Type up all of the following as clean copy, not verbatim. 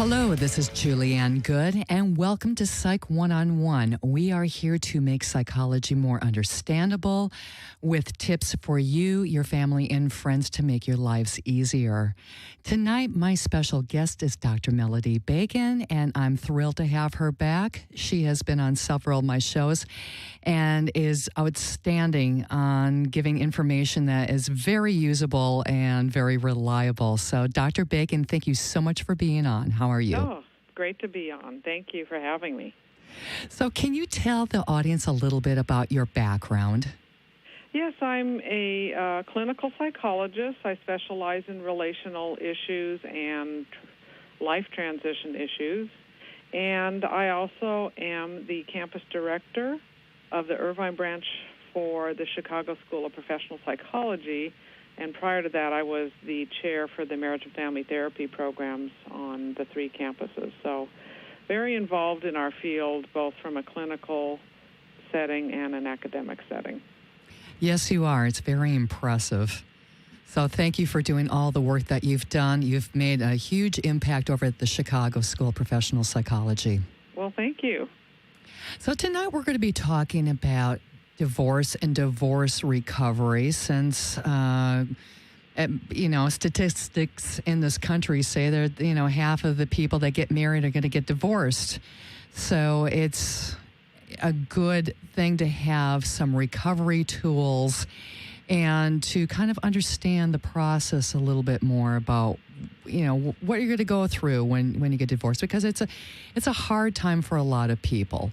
Hello, this is Julianne Good, and welcome to Psych One-on-One. We are here to make psychology more understandable with tips for you, your family, and friends to make your lives easier. Tonight, my special guest is Dr. Melody Bacon, and I'm thrilled to have her back. She has been on several of my shows and is outstanding on giving information that is very usable and very reliable. So, Dr. Bacon, thank you so much for being on. How are you? Oh, great to be on. Thank you for having me. So can you tell the audience a little bit about your background? Yes, I'm a clinical psychologist. I specialize in relational issues and life transition issues. And I also am the campus director of the Irvine branch for the Chicago School of Professional Psychology. And prior to that, I was the chair for the marriage and family therapy programs on the 3 campuses. So very involved in our field, both from a clinical setting and an academic setting. Yes, you are. It's very impressive. So thank you for doing all the work that you've done. You've made a huge impact over at the Chicago School of Professional Psychology. Well, thank you. So tonight we're going to be talking about divorce and divorce recovery, since statistics in this country say that half of the people that get married are going to get divorced. So it's a good thing to have some recovery tools and to kind of understand the process a little bit more about what you're going to go through when you get divorced, because it's a hard time for a lot of people.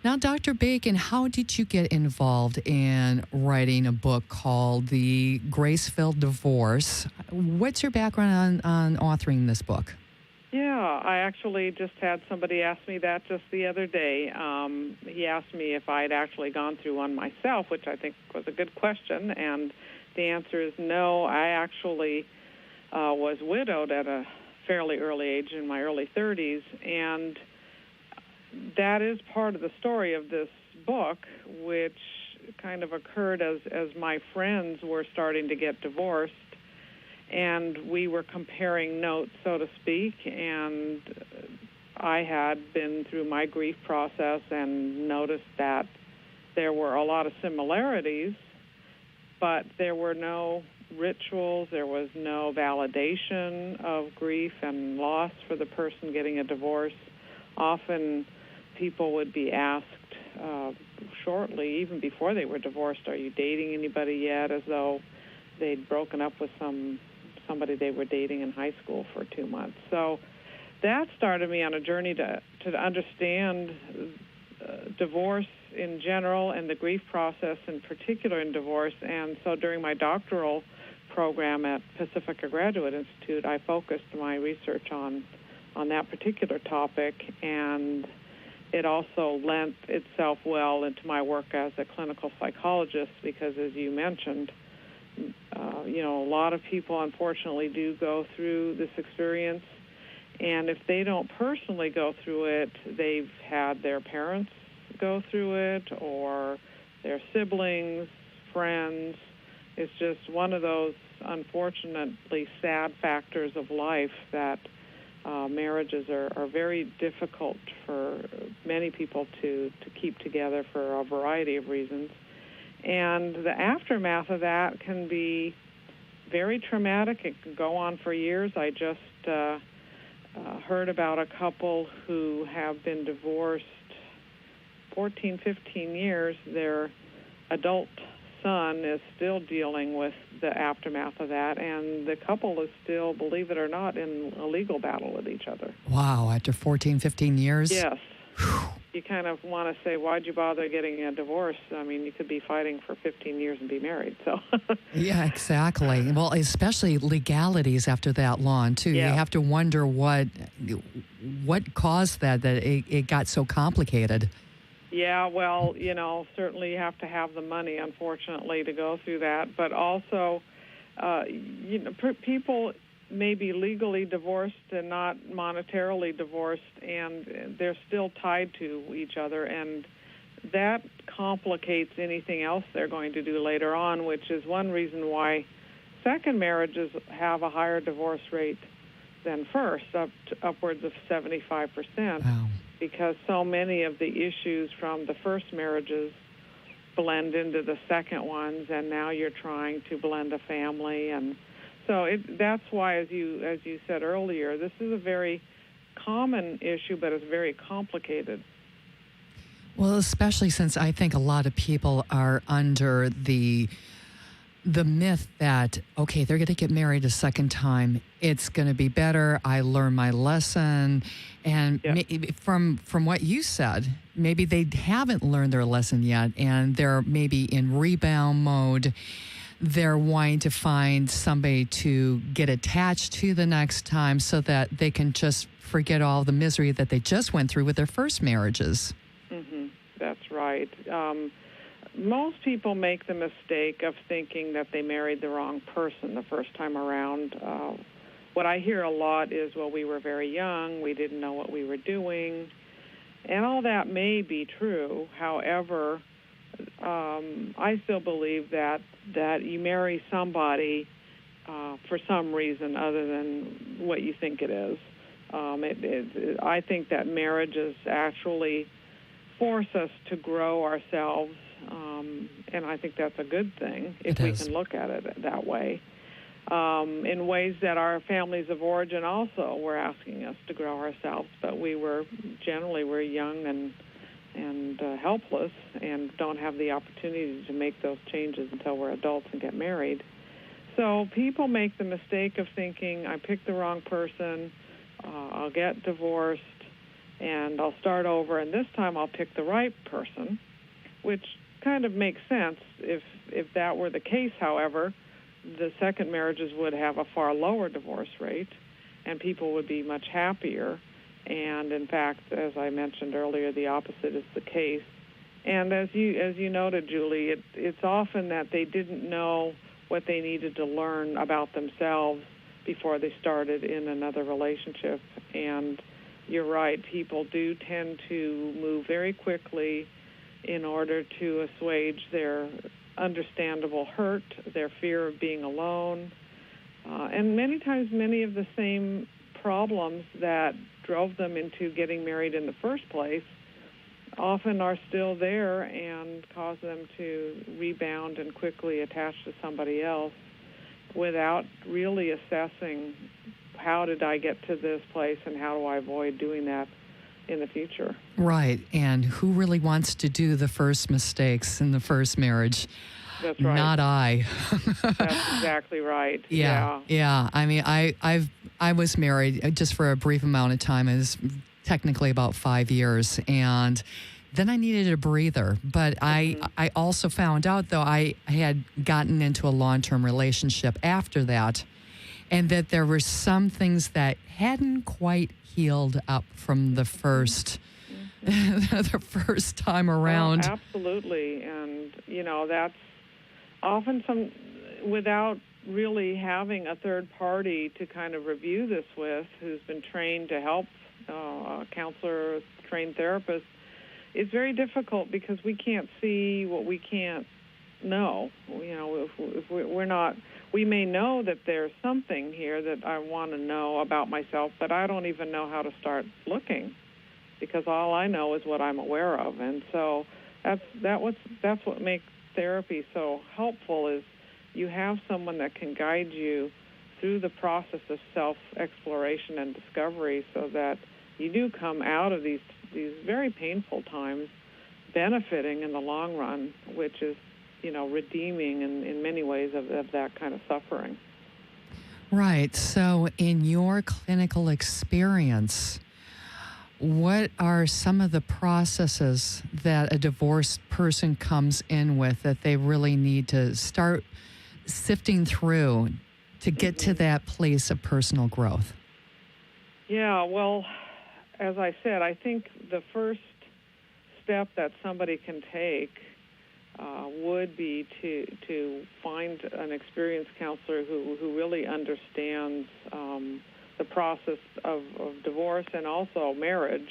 Now, Dr. Bacon, how did you get involved in writing a book called The Grace-Filled Divorce? What's your background on authoring this book? Yeah, I actually just had somebody ask me that just the other day. He asked me if I'd actually gone through one myself, which I think was a good question, and the answer is no. I actually was widowed at a fairly early age, in my early 30s, and that is part of the story of this book, which kind of occurred as my friends were starting to get divorced, and we were comparing notes, so to speak, and I had been through my grief process and noticed that there were a lot of similarities, but there were no rituals, there was no validation of grief and loss for the person getting a divorce. Often people would be asked shortly, even before they were divorced, are you dating anybody yet, as though they'd broken up with somebody they were dating in high school for 2 months. So that started me on a journey to understand divorce in general and the grief process in particular in divorce. And so during my doctoral program at Pacifica Graduate Institute, I focused my research on that particular topic, and it also lent itself well into my work as a clinical psychologist, because as you mentioned, a lot of people unfortunately do go through this experience, and if they don't personally go through it, they've had their parents go through it, or their siblings, friends. It's just one of those unfortunately sad factors of life that marriages are very difficult for many people to keep together for a variety of reasons. And the aftermath of that can be very traumatic. It can go on for years. I just heard about a couple who have been divorced 14, 15 years. Their adult son is still dealing with the aftermath of that, and the couple is still, believe it or not, in a legal battle with each other. Wow, after 14, 15 years? Yes. You kind of want to say, why'd you bother getting a divorce? I mean, you could be fighting for 15 years and be married. So. Yeah, exactly. Well, especially legalities after that long, too. Yeah. You have to wonder what caused that it got so complicated. Yeah, well, certainly you have to have the money, unfortunately, to go through that. But also, people may be legally divorced and not monetarily divorced, and they're still tied to each other. And that complicates anything else they're going to do later on, which is one reason why second marriages have a higher divorce rate than first, upwards of 75%, Wow. because so many of the issues from the first marriages blend into the second ones, and now you're trying to blend a family. And so that's why, as you said earlier, this is a very common issue, but it's very complicated. Well, especially since I think a lot of people are under the myth that, okay, they're going to get married a second time. It's going to be better. I learned my lesson. And from what you said, maybe they haven't learned their lesson yet, and they're maybe in rebound mode. They're wanting to find somebody to get attached to the next time so that they can just forget all the misery that they just went through with their first marriages. Mm-hmm. That's right. Most people make the mistake of thinking that they married the wrong person the first time around. What I hear a lot is, well, we were very young, we didn't know what we were doing, and all that may be true. However, I still believe that you marry somebody for some reason other than what you think it is. I think that marriages actually force us to grow ourselves, and I think that's a good thing if we can look at it that way. In ways that our families of origin also were asking us to grow ourselves, but we're young and helpless and don't have the opportunity to make those changes until we're adults and get married. So people make the mistake of thinking, I picked the wrong person, I'll get divorced, and I'll start over, and this time I'll pick the right person, which kind of makes sense. If that were the case, however, the second marriages would have a far lower divorce rate, and people would be much happier. And in fact, as I mentioned earlier, the opposite is the case. And as you noted, Julie, it's often that they didn't know what they needed to learn about themselves before they started in another relationship. And you're right, people do tend to move very quickly in order to assuage their understandable hurt, their fear of being alone, and many times many of the same problems that drove them into getting married in the first place often are still there and cause them to rebound and quickly attach to somebody else without really assessing, how did I get to this place and how do I avoid doing that in the future? Right. And who really wants to do the first mistakes in the first marriage? That's right. Not I. That's exactly right. Yeah. I mean, I was married just for a brief amount of time. It was technically about 5 years. And then I needed a breather. But I also found out, though, I had gotten into a long-term relationship after that, and that there were some things that hadn't quite healed up from the first the first time around. Oh, absolutely. And, that's often without really having a third party to kind of review this with, who's been trained to help, a counselor, trained therapist, it's very difficult because we can't see what we can't know. If we're not, we may know that there's something here that I want to know about myself, but I don't even know how to start looking because all I know is what I'm aware of. And so that's what makes therapy so helpful, is you have someone that can guide you through the process of self-exploration and discovery so that you do come out of these very painful times benefiting in the long run, which is, redeeming in many ways of that kind of suffering. Right. So in your clinical experience, what are some of the processes that a divorced person comes in with that they really need to start sifting through to get to that place of personal growth? Yeah, well, as I said, I think the first step that somebody can take would be to find an experienced counselor who really understands the process of divorce and also marriage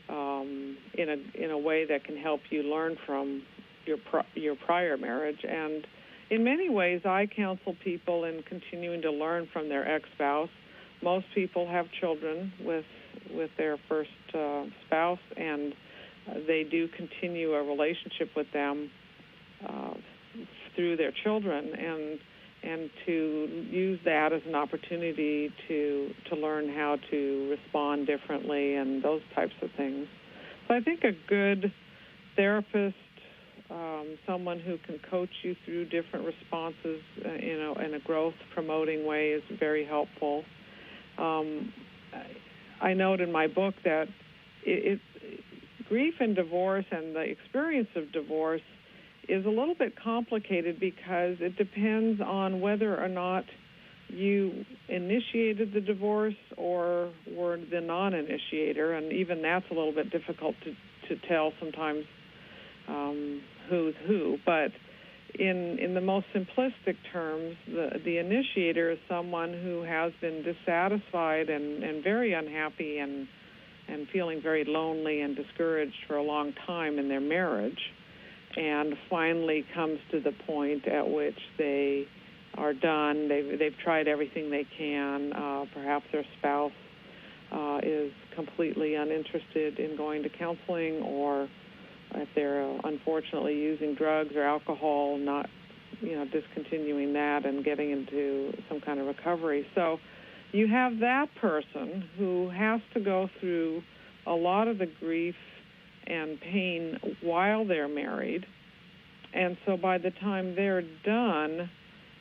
in a way that can help you learn from your prior marriage. And in many ways, I counsel people in continuing to learn from their ex-spouse, most people have children with their first spouse, and they do continue a relationship with them through their children, and to use that as an opportunity to learn how to respond differently and those types of things. So I think a good therapist, someone who can coach you through different responses, in a growth-promoting way is very helpful. I note in my book that grief and divorce and the experience of divorce is a little bit complicated because it depends on whether or not you initiated the divorce or were the non-initiator, and even that's a little bit difficult to tell sometimes who's who. But in the most simplistic terms, the initiator is someone who has been dissatisfied and very unhappy and feeling very lonely and discouraged for a long time in their marriage, and finally comes to the point at which they are done. They've tried everything they can. Perhaps their spouse is completely uninterested in going to counseling, or if they're unfortunately using drugs or alcohol, not discontinuing that and getting into some kind of recovery. So you have that person who has to go through a lot of the grief and pain while they're married. And so by the time they're done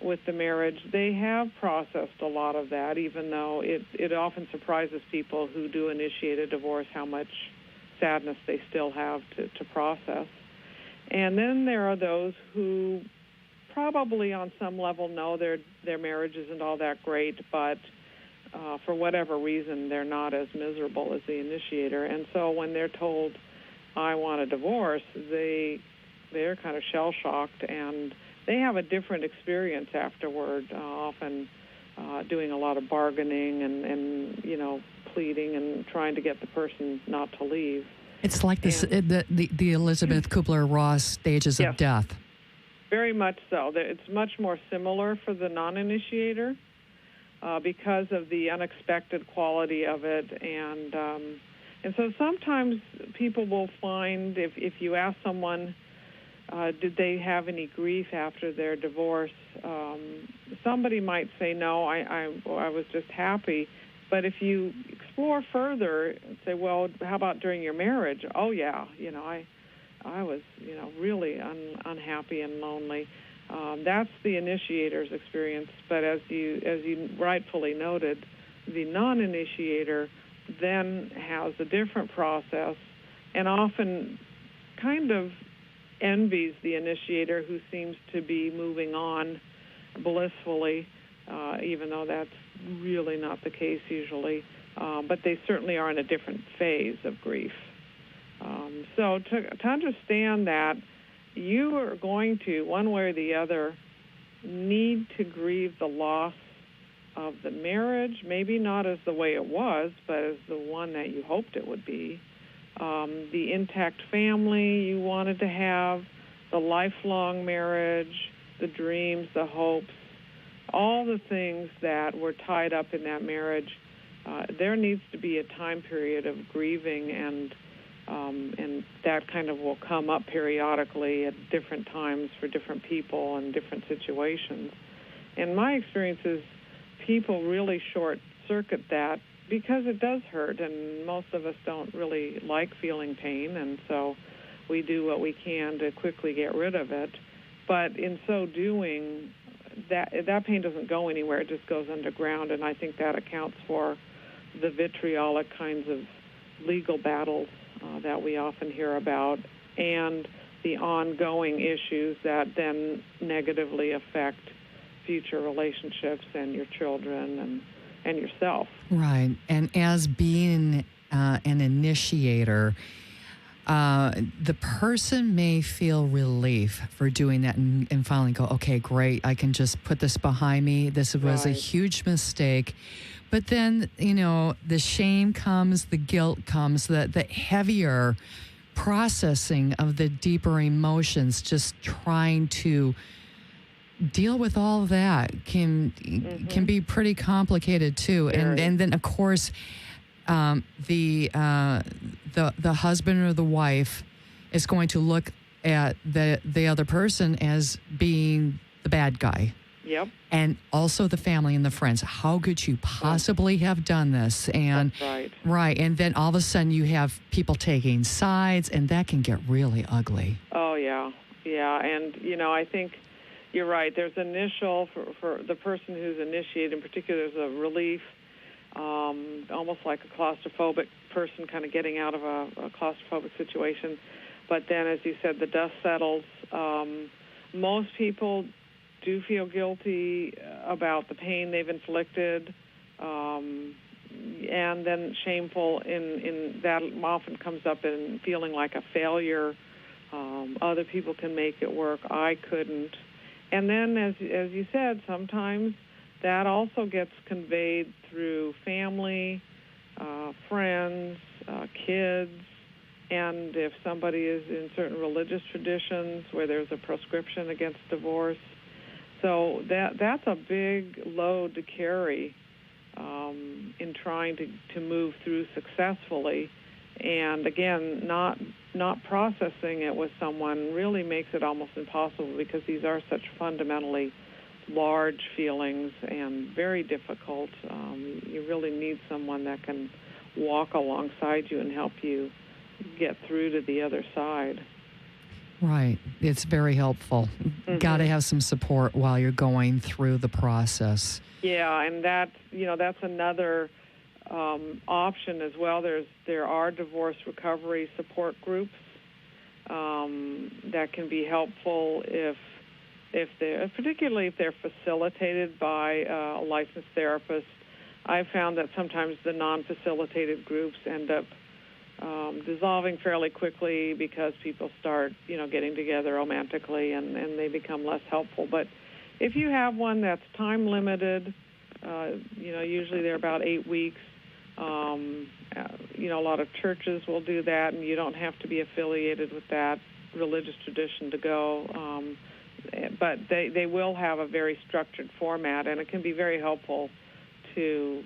with the marriage, they have processed a lot of that, even though it often surprises people who do initiate a divorce how much sadness they still have to process. And then there are those who probably on some level know their marriage isn't all that great, but for whatever reason, they're not as miserable as the initiator. And so when they're told, I want a divorce, they're kind of shell-shocked, and they have a different experience afterward, often doing a lot of bargaining and pleading and trying to get the person not to leave. It's like the Elizabeth Kubler-Ross stages of death. Very much so. It's much more similar for the non-initiator because of the unexpected quality of it, and so sometimes people will find if you ask someone, did they have any grief after their divorce? Somebody might say, no, I was just happy. But if you explore further and say, well, how about during your marriage? Oh, yeah, I was, really unhappy and lonely. That's the initiator's experience. But as you rightfully noted, the non-initiator then has a different process and often kind of envies the initiator who seems to be moving on blissfully, even though that's really not the case usually. But they certainly are in a different phase of grief. So to understand that, you are going to, one way or the other, need to grieve the loss of the marriage, maybe not as the way it was, but as the one that you hoped it would be. The intact family you wanted to have, the lifelong marriage, the dreams, the hopes, all the things that were tied up in that marriage. There needs to be a time period of grieving, and that kind of will come up periodically at different times for different people and different situations. And my experience is people really short-circuit that because it does hurt, and most of us don't really like feeling pain, and so we do what we can to quickly get rid of it. But in so doing, that pain doesn't go anywhere. It just goes underground, and I think that accounts for the vitriolic kinds of legal battles that we often hear about, and the ongoing issues that then negatively affect future relationships and your children and yourself. Right. And as being an initiator, the person may feel relief for doing that and finally go, okay, great, I can just put this behind me. This was a huge mistake. But then, the shame comes, the guilt comes, the heavier processing of the deeper emotions, just trying to deal with all that can be pretty complicated too. And then of course, the husband or the wife is going to look at the other person as being the bad guy. Yep. And also the family and the friends. How could you possibly have done this? And that's right. Right. And then all of a sudden you have people taking sides, and that can get really ugly. Oh, yeah. Yeah. And, I think you're right. There's initial, for the person who's initiated in particular, there's a relief, almost like a claustrophobic person kind of getting out of a claustrophobic situation. But then, as you said, the dust settles. Most people do feel guilty about the pain they've inflicted, and then shameful in that often comes up in feeling like a failure. Other people can make it work. I couldn't. And then, as you said, sometimes that also gets conveyed through family, friends, kids, and if somebody is in certain religious traditions where there's a proscription against divorce. So that's a big load to carry in trying to move through successfully. And again, not processing it with someone really makes it almost impossible, because these are such fundamentally large feelings and very difficult. You really need someone that can walk alongside you and help you get through to the other side. Right. It's very helpful. Got to have some support while you're going through the process. Yeah, and that's another option as well. There are divorce recovery support groups that can be helpful particularly if they're facilitated by a licensed therapist. I've found that sometimes the non-facilitated groups end up dissolving fairly quickly because people start, getting together romantically, and they become less helpful. But if you have one that's time limited, usually they're about 8 weeks. A lot of churches will do that, and you don't have to be affiliated with that religious tradition to go. But they will have a very structured format, and it can be very helpful to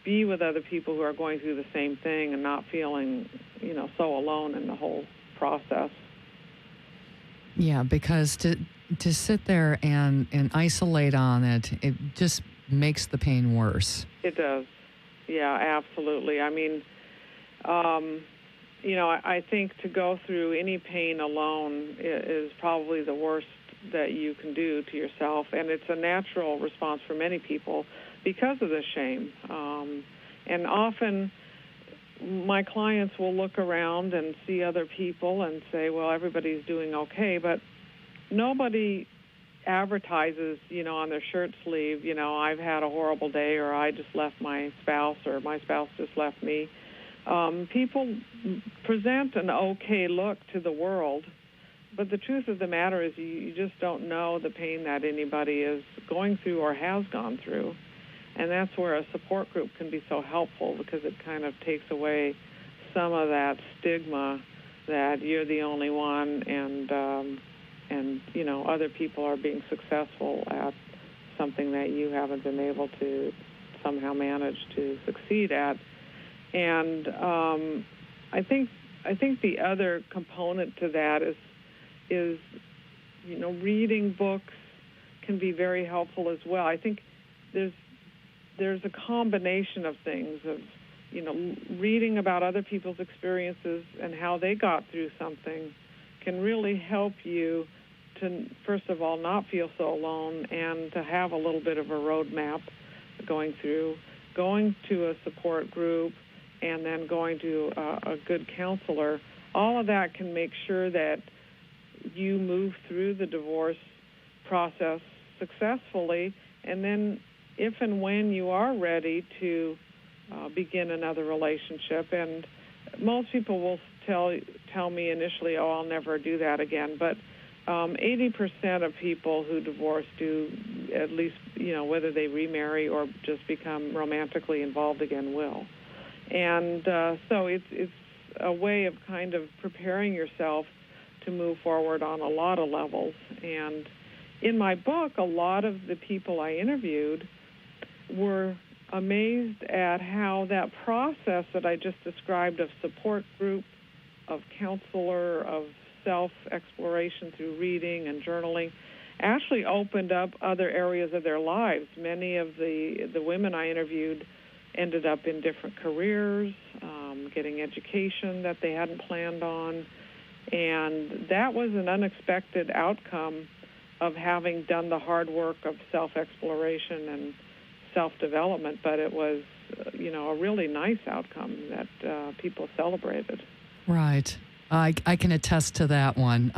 be with other people who are going through the same thing and not feeling, so alone in the whole process. Yeah, because to sit there and isolate on it just makes the pain worse. It does. Yeah, absolutely. I mean, I think to go through any pain alone is probably the worst that you can do to yourself, and it's a natural response for many people because of the shame. And often my clients will look around and see other people and say, well, everybody's doing okay, but nobody advertises, on their shirt sleeve, I've had a horrible day, or I just left my spouse, or my spouse just left me. People present an okay look to the world, but the truth of the matter is you just don't know the pain that anybody is going through or has gone through. And that's where a support group can be so helpful, because it kind of takes away some of that stigma that you're the only one, and other people are being successful at something that you haven't been able to somehow manage to succeed at. And I think the other component to that is reading books can be very helpful as well. I think there's a combination of things of, reading about other people's experiences and how they got through something can really help you to, first of all, not feel so alone, and to have a little bit of a roadmap going to a support group, and then going to a good counselor. All of that can make sure that you move through the divorce process successfully, and then if and when you are ready to begin another relationship. And most people will tell me initially, oh, I'll never do that again. But 80% of people who divorce do, at least, whether they remarry or just become romantically involved again, will. And so it's a way of kind of preparing yourself to move forward on a lot of levels. And in my book, a lot of the people I interviewed were amazed at how that process that I just described of support group, of counselor, of self-exploration through reading and journaling actually opened up other areas of their lives. Many of the women I interviewed ended up in different careers, getting education that they hadn't planned on. And that was an unexpected outcome of having done the hard work of self-exploration and self-development, but it was, a really nice outcome that people celebrated. Right. I can attest to that one.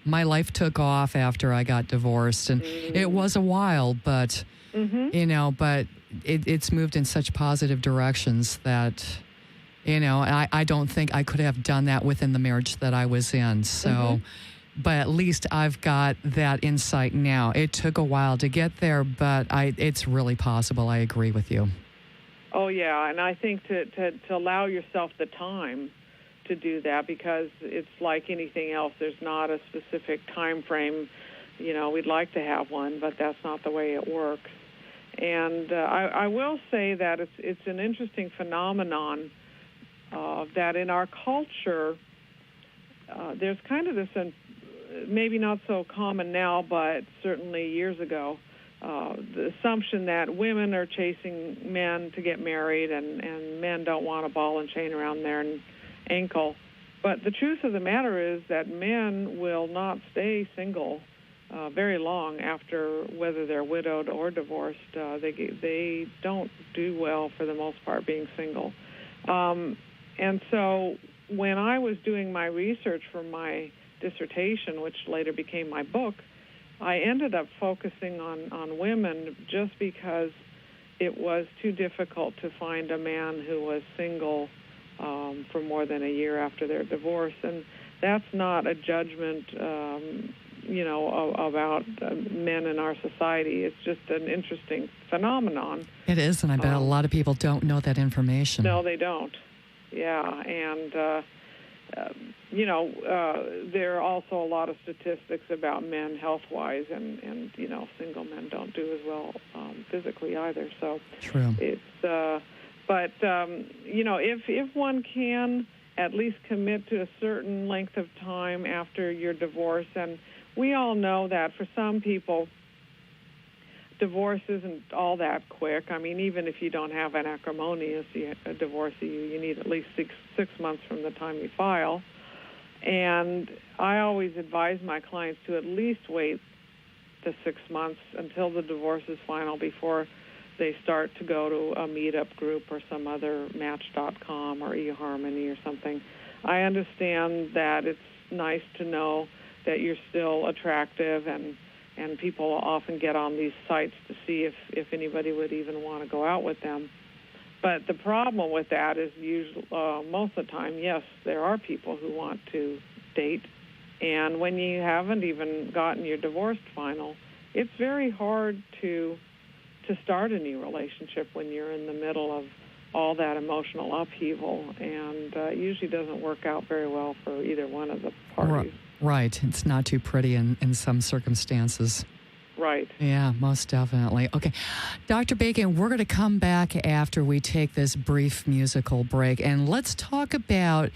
My life took off after I got divorced, and it was a while, but, but it's moved in such positive directions that, I don't think I could have done that within the marriage that I was in. So, but at least I've got that insight now. It took a while to get there, but it's really possible. I agree with you. Oh, yeah, and I think to allow yourself the time to do that, because it's like anything else. There's not a specific time frame. We'd like to have one, but that's not the way it works. And I will say that it's an interesting phenomenon that in our culture, there's kind of this, maybe not so common now, but certainly years ago, the assumption that women are chasing men to get married and men don't want a ball and chain around their ankle. But the truth of the matter is that men will not stay single very long after, whether they're widowed or divorced. They don't do well for the most part being single. And so when I was doing my research for my dissertation, which later became my book, I ended up focusing on women just because it was too difficult to find a man who was single for more than a year after their divorce. And that's not a judgment, about men in our society. It's just an interesting phenomenon. It is, and I bet a lot of people don't know that information. No, they don't. Yeah, and there are also a lot of statistics about men health-wise, and single men don't do as well physically either. So true. It's if one can at least commit to a certain length of time after your divorce, and we all know that for some people, divorce isn't all that quick. I mean, even if you don't have an acrimonious divorce, you need at least six months from the time you file. And I always advise my clients to at least wait the 6 months until the divorce is final before they start to go to a meetup group or some other Match.com or eHarmony or something. I understand that it's nice to know that you're still attractive, and people often get on these sites to see if anybody would even want to go out with them. But the problem with that is usually, most of the time, yes, there are people who want to date. And when you haven't even gotten your divorce final, it's very hard to start a new relationship when you're in the middle of all that emotional upheaval. And it usually doesn't work out very well for either one of the parties. Right. It's not too pretty in some circumstances. Right. Yeah, most definitely. Okay. Dr. Bacon, we're going to come back after we take this brief musical break, and let's talk about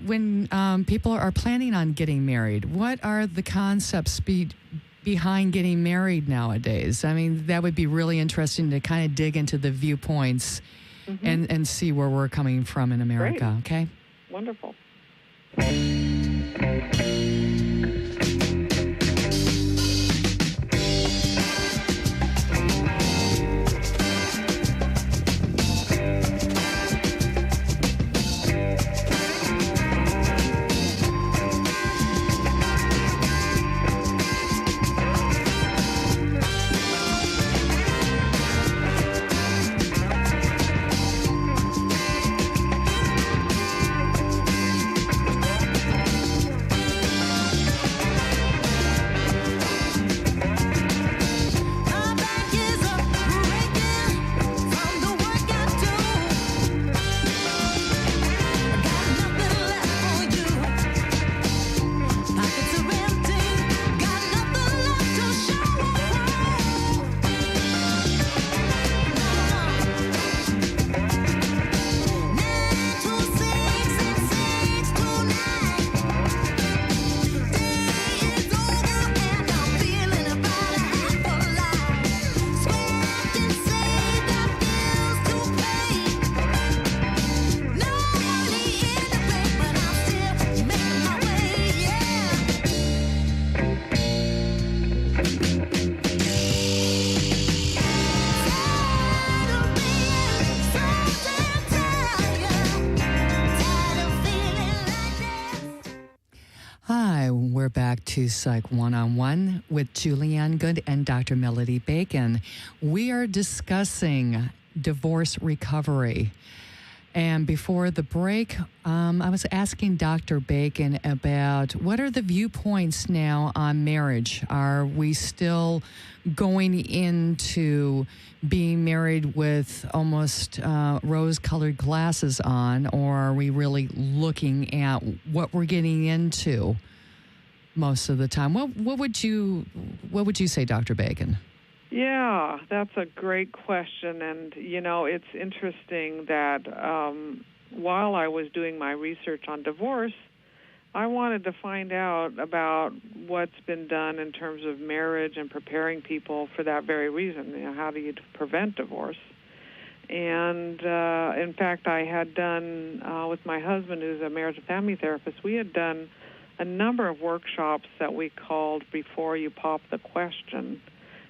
when people are planning on getting married. What are the concepts behind getting married nowadays? I mean, that would be really interesting to kind of dig into the viewpoints and see where we're coming from in America. Great. Okay? Wonderful. to Psych One-on-One with Julianne Good and Dr. Melody Bacon. We are discussing divorce recovery. And before the break, I was asking Dr. Bacon about what are the viewpoints now on marriage? Are we still going into being married with almost rose-colored glasses on, or are we really looking at what we're getting into most of the time? What would you say, Dr. Bacon? Yeah, that's a great question. And, it's interesting that while I was doing my research on divorce, I wanted to find out about what's been done in terms of marriage and preparing people for that very reason. How do you prevent divorce? And, in fact, I had done, with my husband, who's a marriage and family therapist, we had done a number of workshops that we called Before You Pop the Question.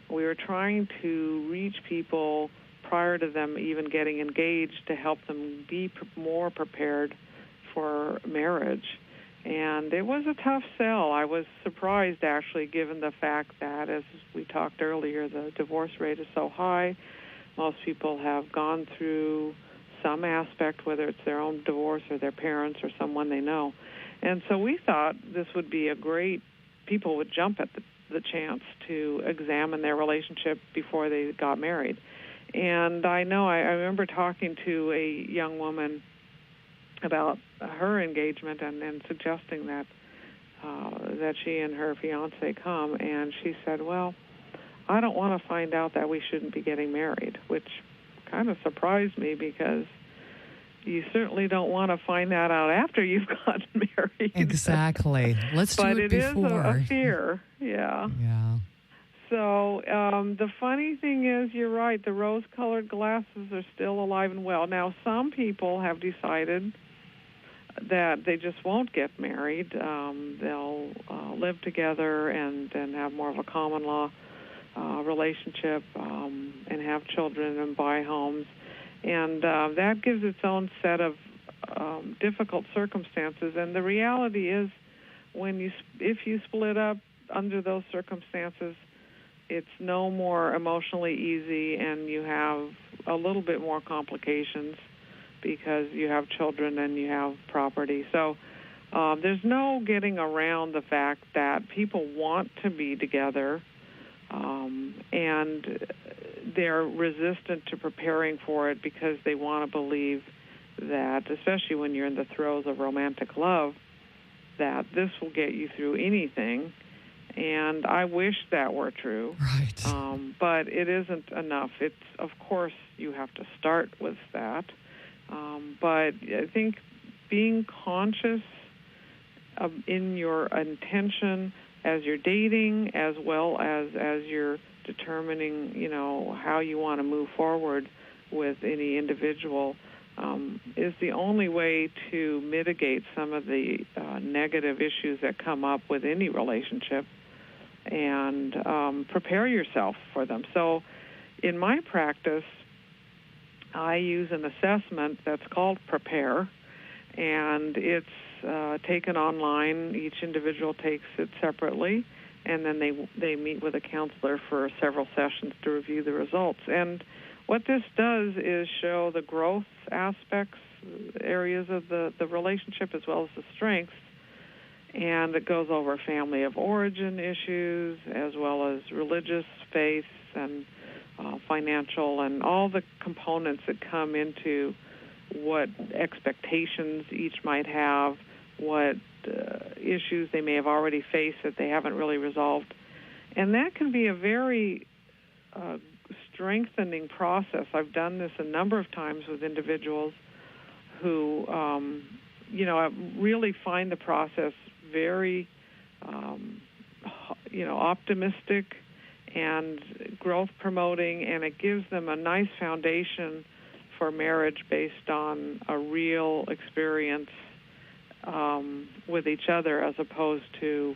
We were trying to reach people prior to them even getting engaged to help them be more prepared for marriage. And it was a tough sell. I was surprised, actually, given the fact that, as we talked earlier, the divorce rate is so high. Most people have gone through some aspect, whether it's their own divorce or their parents or someone they know. And so we thought this would be people would jump at the chance to examine their relationship before they got married. And I remember talking to a young woman about her engagement and suggesting that she and her fiance come, and she said, well, I don't want to find out that we shouldn't be getting married, which kind of surprised me because you certainly don't want to find that out after you've gotten married. Exactly. Let's do it before. But it is a fear, yeah. Yeah. So the funny thing is, you're right, the rose-colored glasses are still alive and well. Now, some people have decided that they just won't get married. They'll live together and have more of a common law relationship and have children and buy homes. And that gives its own set of difficult circumstances. And the reality is, if you split up under those circumstances, it's no more emotionally easy, and you have a little bit more complications because you have children and you have property. So there's no getting around the fact that people want to be together, and they're resistant to preparing for it because they want to believe that, especially when you're in the throes of romantic love, that this will get you through anything. And I wish that were true. Right. But it isn't enough. Of course, you have to start with that. But I think being conscious in your intention as you're dating, as well as you're determining, how you want to move forward with any individual, is the only way to mitigate some of the negative issues that come up with any relationship, and prepare yourself for them. So in my practice, I use an assessment that's called Prepare, and it's taken online. Each individual takes it separately, and then they meet with a counselor for several sessions to review the results. And what this does is show the growth aspects, areas of the relationship, as well as the strengths. And it goes over family of origin issues, as well as religious, faith, and financial, and all the components that come into what expectations each might have, what issues they may have already faced that they haven't really resolved. And that can be a very strengthening process. I've done this a number of times with individuals who, really find the process very, optimistic and growth promoting, and it gives them a nice foundation for marriage based on a real experience with each other, as opposed to,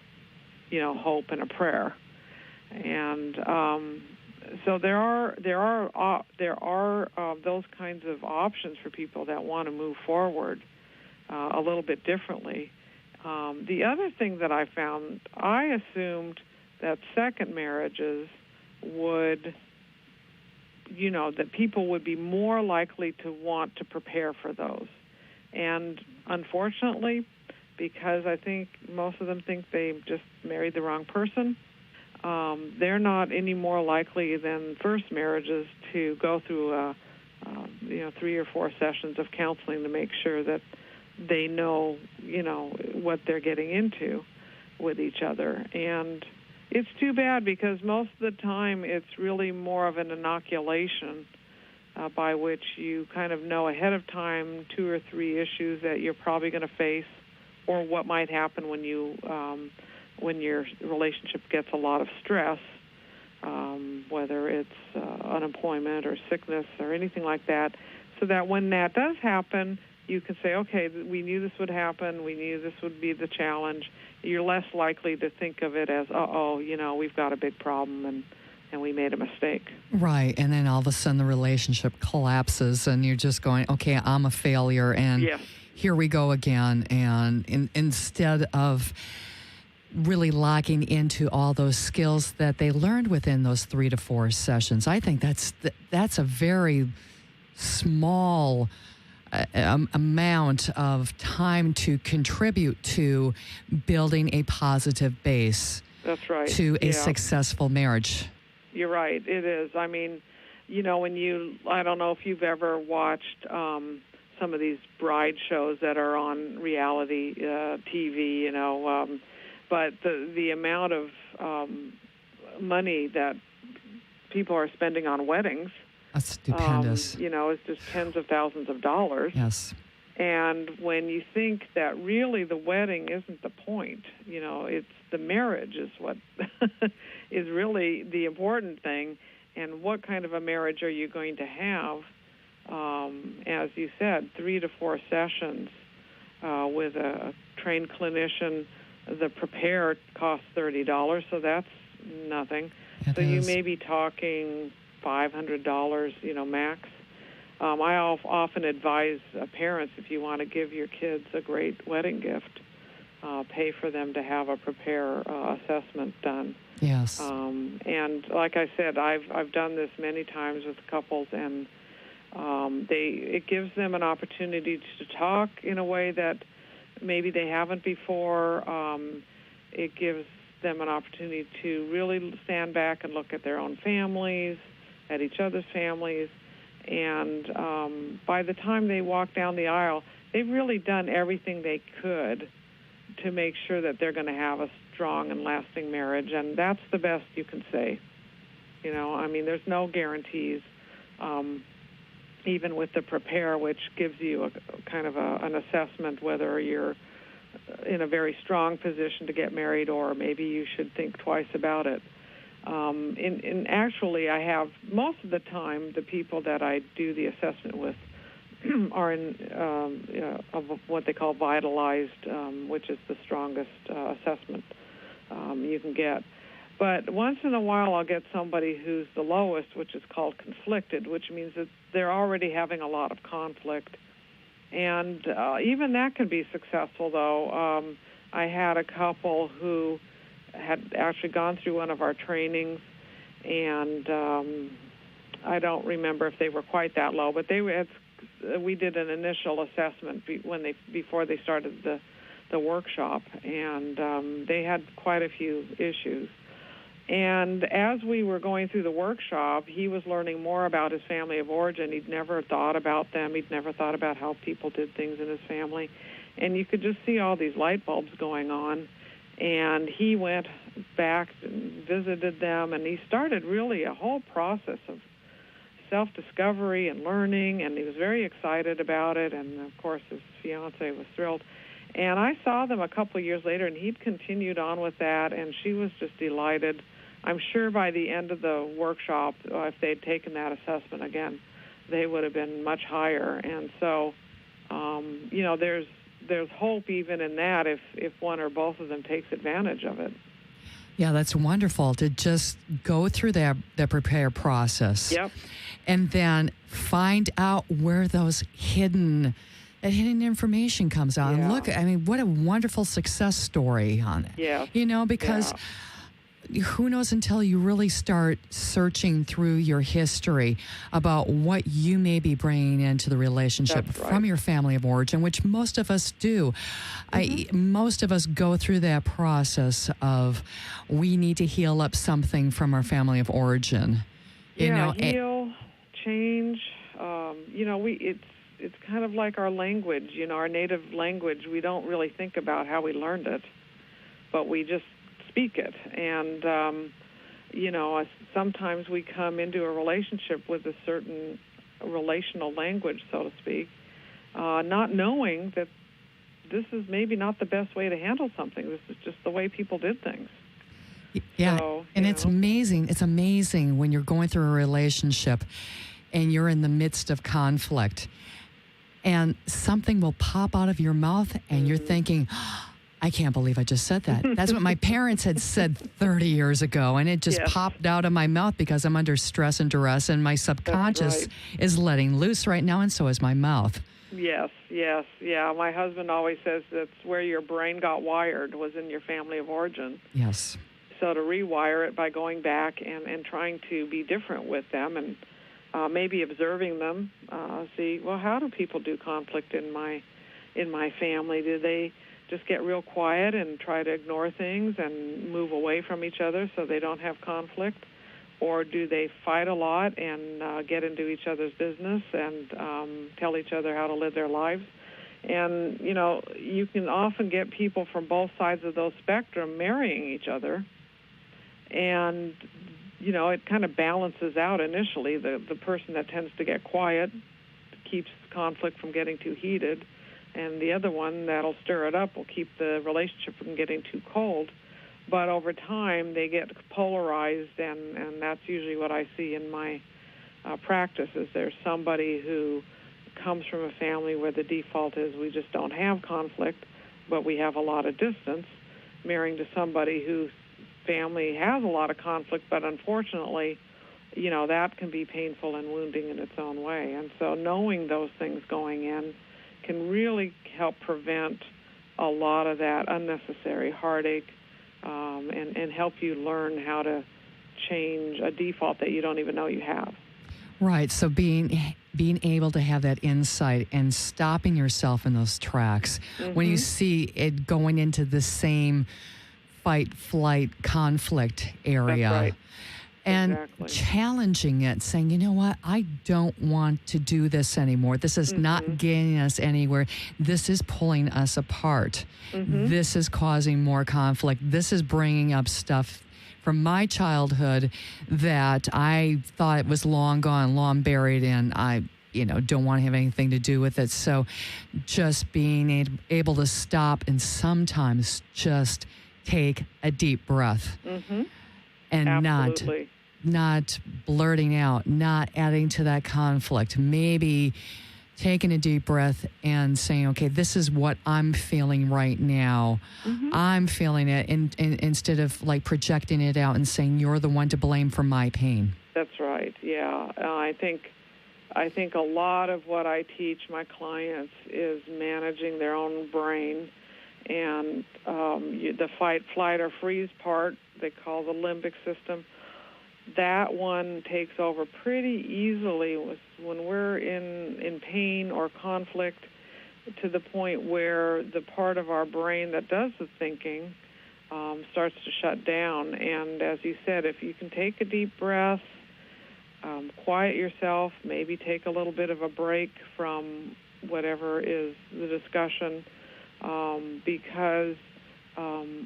hope and a prayer. And so there are those kinds of options for people that want to move forward a little bit differently. The other thing that I found, I assumed that second marriages would, that people would be more likely to want to prepare for those. And unfortunately, because I think most of them think they just married the wrong person, they're not any more likely than first marriages to go through 3 or 4 sessions of counseling to make sure that they know, what they're getting into with each other. And it's too bad, because most of the time it's really more of an inoculation by which you kind of know ahead of time 2 or 3 issues that you're probably going to face, or what might happen when your relationship gets a lot of stress, whether it's unemployment or sickness or anything like that, so that when that does happen, you can say, okay, we knew this would happen, we knew this would be the challenge. You're less likely to think of it as, we've got a big problem and we made a mistake. Right, and then all of a sudden the relationship collapses and you're just going, okay, I'm a failure, and yes. Here we go again. And instead of really locking into all those skills that they learned within those 3 to 4 sessions, I think that's a very small amount of time to contribute to building a positive base. That's right. To a successful marriage. You're right. It is. I mean, I don't know if you've ever watched some of these bride shows that are on reality TV, but the amount of money that people are spending on weddings, that's stupendous. It's just tens of thousands of dollars. Yes. And when you think that really the wedding isn't the point, it's the marriage is what is really the important thing. And what kind of a marriage are you going to have? As you said, 3 to 4 sessions with a trained clinician. The prepare costs $30, so that's nothing. So you may be talking $500, max. I often advise parents, if you want to give your kids a great wedding gift, pay for them to have a prepare assessment done. Yes. And like I said, I've done this many times with couples, and it gives them an opportunity to talk in a way that maybe they haven't before. It gives them an opportunity to really stand back and look at their own families, at each other's families, and by the time they walk down the aisle, they've really done everything they could to make sure that they're going to have a strong and lasting marriage, and that's the best you can say. There's no guarantees, even with the prepare, which gives you a kind of an assessment whether you're in a very strong position to get married, or maybe you should think twice about it. Actually, I have, most of the time, the people that I do the assessment with are in of what they call vitalized, which is the strongest assessment you can get. But once in a while, I'll get somebody who's the lowest, which is called conflicted, which means that they're already having a lot of conflict. And even that can be successful, though. I had a couple who had actually gone through one of our trainings, and I don't remember if they were quite that low, but we did an initial assessment before they started the workshop, and they had quite a few issues. And as we were going through the workshop, he was learning more about his family of origin. He'd never thought about them. He'd never thought about how people did things in his family. And you could just see all these light bulbs going on. And he went back and visited them, and he started really a whole process of self-discovery and learning, and he was very excited about it. And, of course, his fiancée was thrilled. And I saw them a couple of years later, and he'd continued on with that, and she was just delighted. I'm sure by the end of the workshop, if they'd taken that assessment again, they would have been much higher. And so, there's hope even in that if one or both of them takes advantage of it. Yeah, that's wonderful to just go through the prepare process. Yep. And then find out where those hidden that hidden information comes out. Yeah. And look, I mean, what a wonderful success story on it. Yeah. You know, because who knows until you really start searching through your history about what you may be bringing into the relationship from your family of origin, which most of us do. Most of us go through that process of we need to heal up something from our family of origin. Heal, change. It's kind of like our language, our native language. We don't really think about how we learned it, but we just speak it. And, sometimes we come into a relationship with a certain relational language, so to speak, not knowing that this is maybe not the best way to handle something. This is just the way people did things. Yeah, so, and it's amazing. It's amazing when you're going through a relationship and you're in the midst of conflict and something will pop out of your mouth and you're thinking, I can't believe I just said that. That's what my parents had said 30 years ago, and it just popped out of my mouth because I'm under stress and duress, and my subconscious is letting loose right now, and so is my mouth. Yes. Yeah, my husband always says that's where your brain got wired, was in your family of origin. Yes. So to rewire it by going back and trying to be different with them and maybe observing them, see, well, how do people do conflict in my family? Do they just get real quiet and try to ignore things and move away from each other so they don't have conflict? Or do they fight a lot and get into each other's business and tell each other how to live their lives? And, you can often get people from both sides of those spectrum marrying each other. And, it kind of balances out initially. The person that tends to get quiet keeps conflict from getting too heated. And the other one that'll stir it up will keep the relationship from getting too cold. But over time, they get polarized, and that's usually what I see in my practice, is there's somebody who comes from a family where the default is we just don't have conflict, but we have a lot of distance, marrying to somebody whose family has a lot of conflict, but unfortunately, that can be painful and wounding in its own way. And so knowing those things going in can really help prevent a lot of that unnecessary heartache and help you learn how to change a default that you don't even know you have. Right. So being able to have that insight and stopping yourself in those tracks when you see it going into the same fight, flight, conflict area. That's right. And challenging it, saying, you know what, I don't want to do this anymore. This is not getting us anywhere. This is pulling us apart. This is causing more conflict. This is bringing up stuff from my childhood that I thought was long gone, long buried, and I don't want to have anything to do with it. So just being able to stop and sometimes just take a deep breath and not blurting out, not adding to that conflict, maybe taking a deep breath and saying, okay, this is what I'm feeling right now. I'm feeling it, and instead of like projecting it out and saying you're the one to blame for my pain. That's right. Yeah. I think a lot of what I teach my clients is managing their own brain, and the fight, flight, or freeze part they call the limbic system. That one takes over pretty easily when we're in pain or conflict, to the point where the part of our brain that does the thinking starts to shut down. And as you said, if you can take a deep breath, quiet yourself, maybe take a little bit of a break from whatever is the discussion, because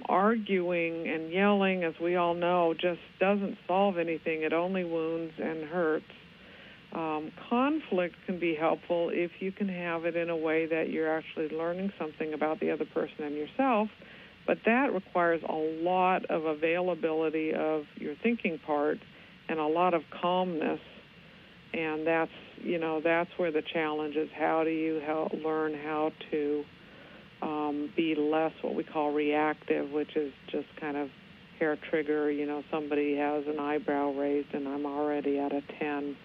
arguing and yelling, as we all know, just doesn't solve anything. It only wounds and hurts. Conflict can be helpful if you can have it in a way that you're actually learning something about the other person and yourself, but that requires a lot of availability of your thinking part and a lot of calmness, and that's where the challenge is. How do you learn how to be less what we call reactive, which is just kind of hair trigger. Somebody has an eyebrow raised and I'm already at a 10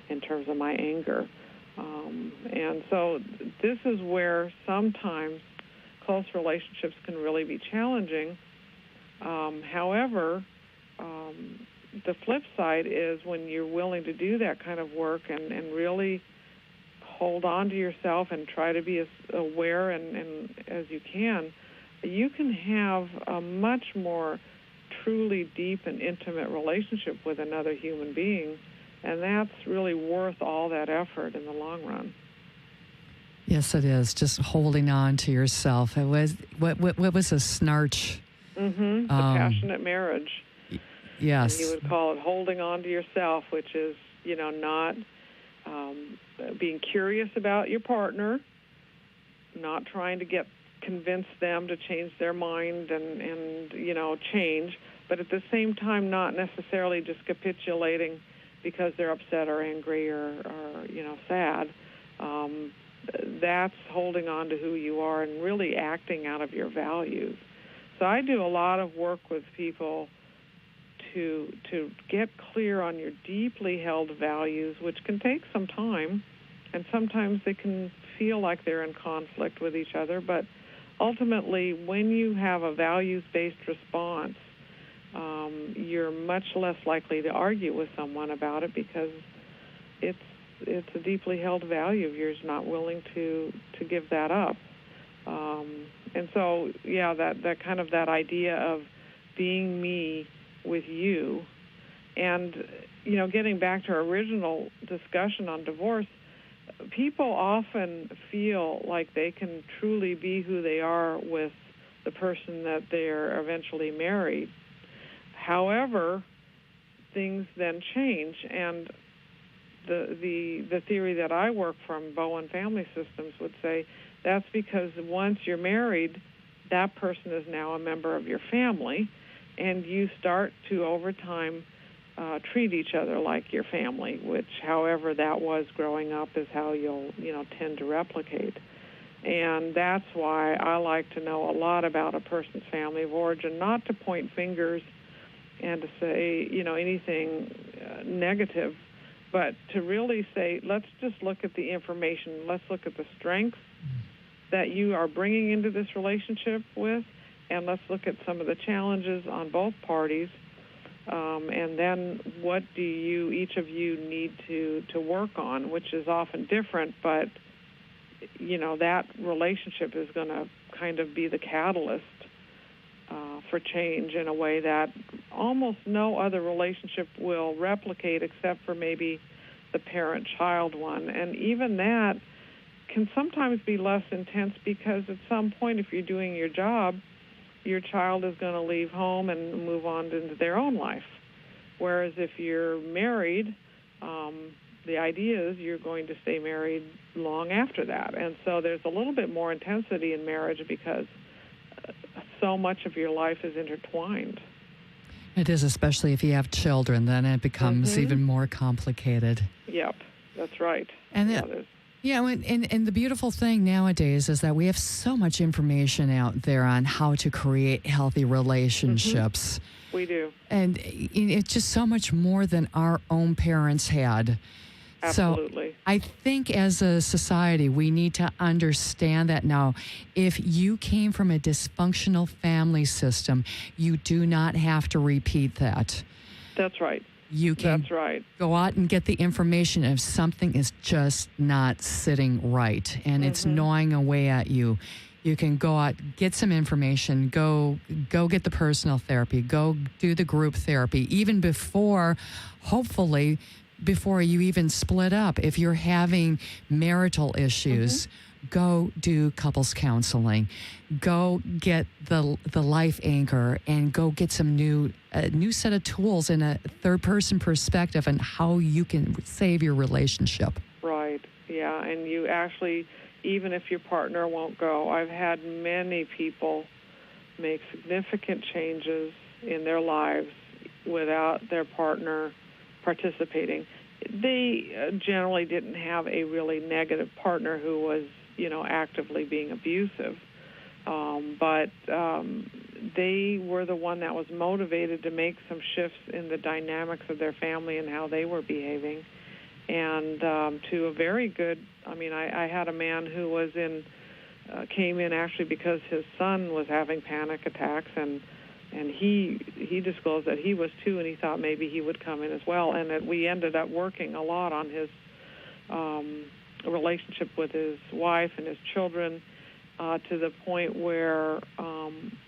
in terms of my anger. And so this is where sometimes close relationships can really be challenging. However, the flip side is when you're willing to do that kind of work and really hold on to yourself and try to be as aware and as you can have a much more truly deep and intimate relationship with another human being, and that's really worth all that effort in the long run. Yes, it is. Just holding on to yourself. It was what was a snarch? The passionate marriage. Yes. And you would call it holding on to yourself, which is, not being curious about your partner, not trying to convince them to change their mind and change, but at the same time not necessarily just capitulating because they're upset or angry or sad. That's holding on to who you are and really acting out of your values. So I do a lot of work with people to get clear on your deeply held values, which can take some time, and sometimes they can feel like they're in conflict with each other. But ultimately, when you have a values-based response, you're much less likely to argue with someone about it because it's a deeply held value of yours, not willing to give that up. And so, that kind of that idea of being me with you, and getting back to our original discussion on divorce, people often feel like they can truly be who they are with the person that they're eventually married. However, things then change, and the theory that I work from, Bowen Family Systems, would say that's because once you're married, that person is now a member of your family, and you start to, over time, treat each other like your family, which, however that was growing up, is how you'll, tend to replicate. And that's why I like to know a lot about a person's family of origin, not to point fingers and to say, anything negative, but to really say, let's just look at the information. Let's look at the strengths that you are bringing into this relationship with, and let's look at some of the challenges on both parties, and then what do each of you need to work on, which is often different, but, that relationship is going to kind of be the catalyst for change in a way that almost no other relationship will replicate except for maybe the parent-child one. And even that can sometimes be less intense because at some point, if you're doing your job, your child is going to leave home and move on into their own life. Whereas if you're married, the idea is you're going to stay married long after that. And so there's a little bit more intensity in marriage because so much of your life is intertwined. It is, especially if you have children, then it becomes even more complicated. Yep, that's right. And and the beautiful thing nowadays is that we have so much information out there on how to create healthy relationships. We do. And it's just so much more than our own parents had. Absolutely. So I think as a society, we need to understand that now. If you came from a dysfunctional family system, you do not have to repeat that. That's right. You can go out and get the information if something is just not sitting right and it's gnawing away at you. You can go out, get some information, go get the personal therapy, go do the group therapy, even hopefully, before you even split up. If you're having marital issues, go do couples counseling. Go get the life anchor and go get some new set of tools in a third-person perspective on how you can save your relationship. Right, yeah, and you actually, even if your partner won't go, I've had many people make significant changes in their lives without their partner participating. They generally didn't have a really negative partner who was, actively being abusive. But they were the one that was motivated to make some shifts in the dynamics of their family and how they were behaving. and to a very good. I mean, I had a man who was came in actually because his son was having panic attacks, and he disclosed that he was too, and he thought maybe he would come in as well, and that we ended up working a lot on his relationship with his wife and his children, to the point where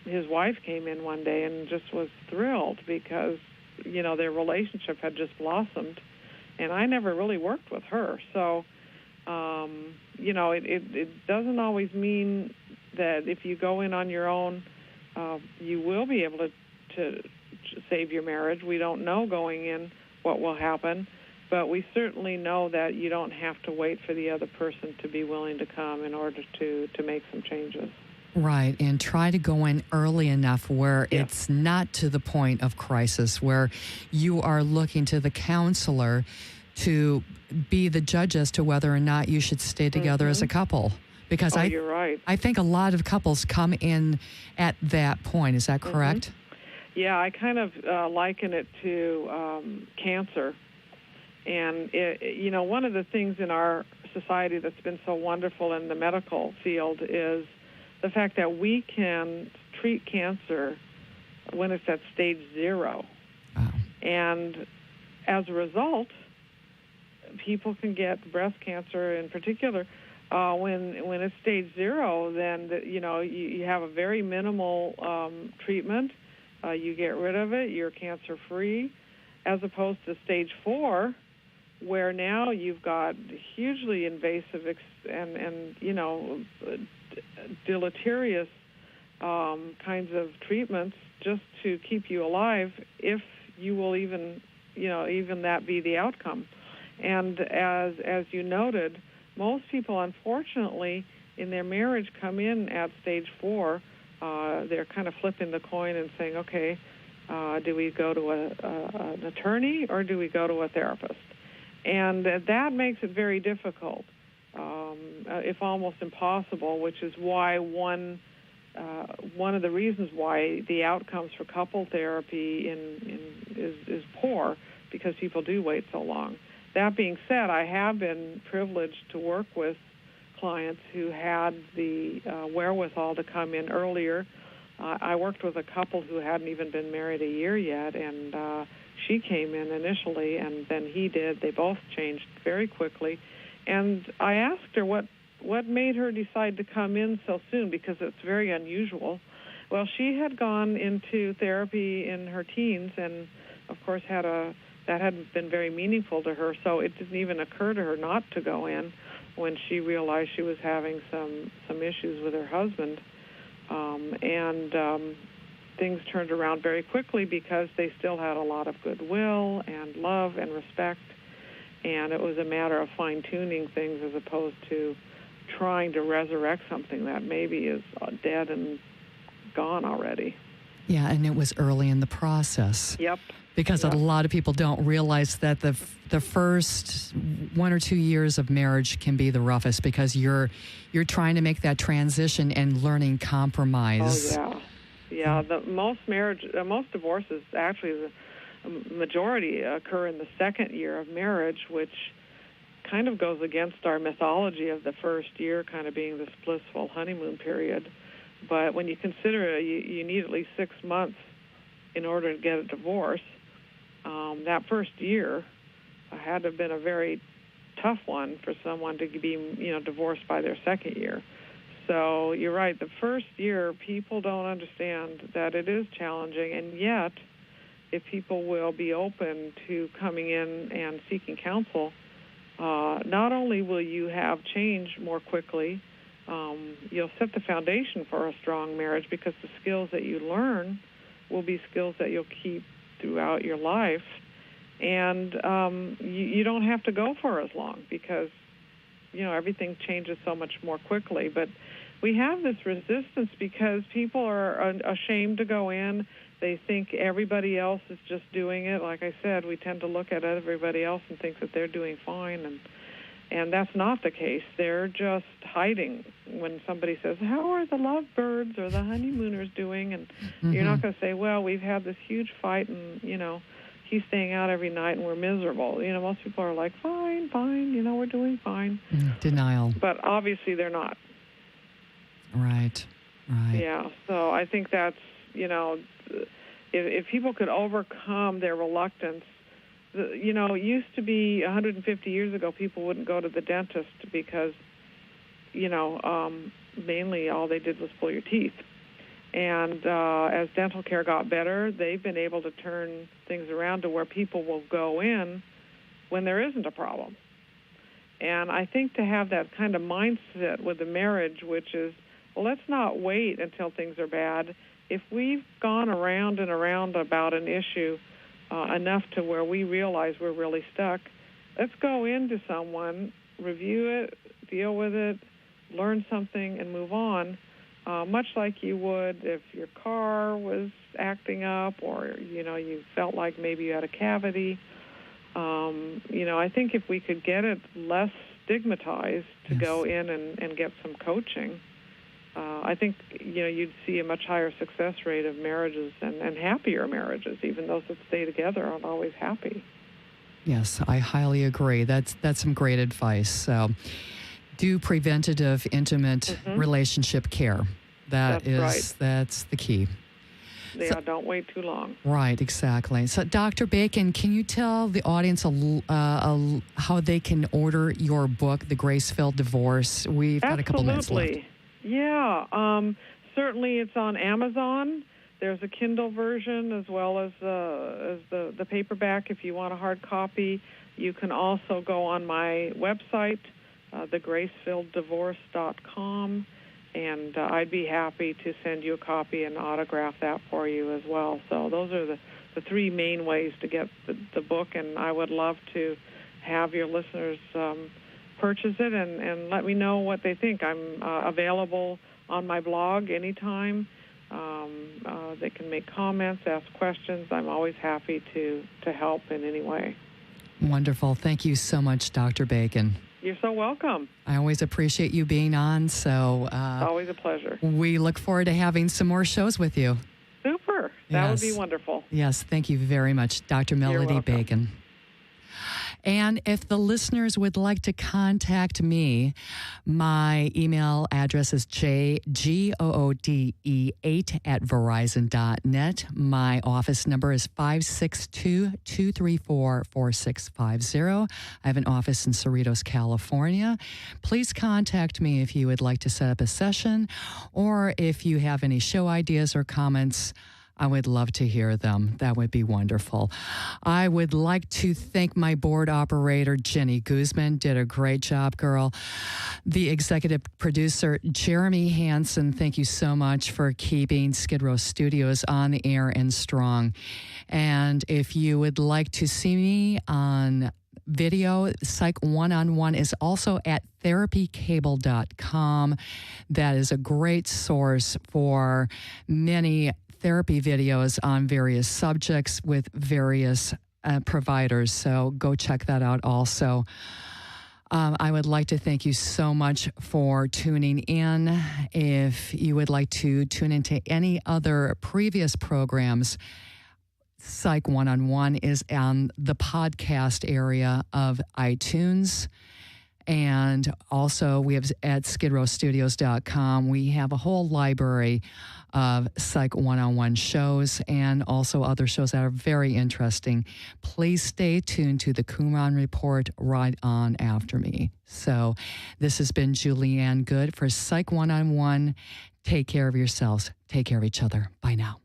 his wife came in one day and just was thrilled because, their relationship had just blossomed, and I never really worked with her. So, it doesn't always mean that if you go in on your own, you will be able to save your marriage. We don't know going in what will happen, but we certainly know that you don't have to wait for the other person to be willing to come in order to make some changes. Right, and try to go in early enough where it's not to the point of crisis, where you are looking to the counselor to be the judge as to whether or not you should stay together as a couple. Because you're right. I think a lot of couples come in at that point. Is that correct? Yeah, I kind of liken it to cancer. And, one of the things in our society that's been so wonderful in the medical field is the fact that we can treat cancer when it's at stage 0. Wow. And as a result, people can get breast cancer in particular. When it's stage 0, then you have a very minimal treatment. You get rid of it. You're cancer free, as opposed to stage 4, where now you've got hugely invasive and deleterious kinds of treatments just to keep you alive, if you will even that be the outcome. And as you noted, most people, unfortunately, in their marriage come in at stage 4. They're kind of flipping the coin and saying, okay, do we go to an attorney or do we go to a therapist? And that makes it very difficult, if almost impossible, which is why one of the reasons why the outcomes for couple therapy is poor, because people do wait so long. That being said, I have been privileged to work with clients who had the wherewithal to come in earlier. I worked with a couple who hadn't even been married a year yet, and she came in initially, and then he did. They both changed very quickly. And I asked her what made her decide to come in so soon, because it's very unusual. Well, she had gone into therapy in her teens, and of course that hadn't been very meaningful to her, so it didn't even occur to her not to go in when she realized she was having some issues with her husband. Things turned around very quickly because they still had a lot of goodwill and love and respect, and it was a matter of fine-tuning things as opposed to trying to resurrect something that maybe is dead and gone already. Yeah, and it was early in the process. Yep. Because a lot of people don't realize that the first 1 or 2 years of marriage can be the roughest, because you're trying to make that transition and learning compromise. Oh, yeah. The most divorces, actually the majority occur in the second year of marriage, which kind of goes against our mythology of the first year kind of being this blissful honeymoon period. But when you consider you need at least 6 months in order to get a divorce, that first year had to have been a very tough one for someone to be, divorced by their second year. So you're right. The first year, people don't understand that it is challenging, and yet, if people will be open to coming in and seeking counsel, not only will you have change more quickly, you'll set the foundation for a strong marriage, because the skills that you learn will be skills that you'll keep throughout your life. And you don't have to go for as long, because, everything changes so much more quickly. But we have this resistance because people are ashamed to go in. They think everybody else is just doing it. Like I said, we tend to look at everybody else and think that they're doing fine, and that's not the case. They're just hiding. When somebody says, how are the lovebirds or the honeymooners doing? And you're not going to say, well, we've had this huge fight, and, he's staying out every night and we're miserable. Most people are like, fine, we're doing fine. Denial. But obviously they're not. Right. Yeah, so I think that's, if people could overcome their reluctance, it used to be 150 years ago, people wouldn't go to the dentist because, mainly all they did was pull your teeth. And as dental care got better, they've been able to turn things around to where people will go in when there isn't a problem. And I think to have that kind of mindset with the marriage, which is, well, let's not wait until things are bad. If we've gone around and around about an issue enough to where we realize we're really stuck, let's go into someone, review it, deal with it, learn something, and move on, much like you would if your car was acting up or, you felt like maybe you had a cavity. I think if we could get it less stigmatized to go in and get some coaching, I think, you'd see a much higher success rate of marriages and happier marriages. Even those that stay together aren't always happy. Yes, I highly agree. That's some great advice. So do preventative, intimate relationship care. That's the key. Yeah, don't wait too long. Right, exactly. So, Dr. Bacon, can you tell the audience how they can order your book, The Grace-Filled Divorce? We've got a couple minutes left. Yeah, certainly it's on Amazon. There's a Kindle version as well as the paperback if you want a hard copy. You can also go on my website, thegracefilleddivorce.com, and I'd be happy to send you a copy and autograph that for you as well. So those are the three main ways to get the book, and I would love to have your listeners purchase it and let me know what they think. I'm available on my blog anytime. They can make comments, ask questions. I'm always happy to help in any way. Wonderful. Thank you so much, Dr. Bacon. You're so welcome. I always appreciate you being on. So it's always a pleasure. We look forward to having some more shows with you. Super. That would be wonderful. Yes. Thank you very much, Dr. Melody Bacon. And if the listeners would like to contact me, my email address is jgoode8@verizon.net. My office number is 562-234-4650. I have an office in Cerritos, California. Please contact me if you would like to set up a session or if you have any show ideas or comments. I would love to hear them. That would be wonderful. I would like to thank my board operator, Jenny Guzman. Did a great job, girl. The executive producer, Jeremy Hansen. Thank you so much for keeping Skidrow Studios on the air and strong. And if you would like to see me on video, Psych One-on-One is also at therapycable.com. That is a great source for many therapy videos on various subjects with various providers. So go check that out also. I would like to thank you so much for tuning in. If you would like to tune into any other previous programs, Psych One-on-One is on the podcast area of iTunes. And also we have at skidrowstudios.com, we have a whole library of Psych One-on-One shows and also other shows that are very interesting. Please stay tuned to the Qumran Report right on after me. So this has been Julianne Good for Psych One-on-One. Take care of yourselves. Take care of each other. Bye now.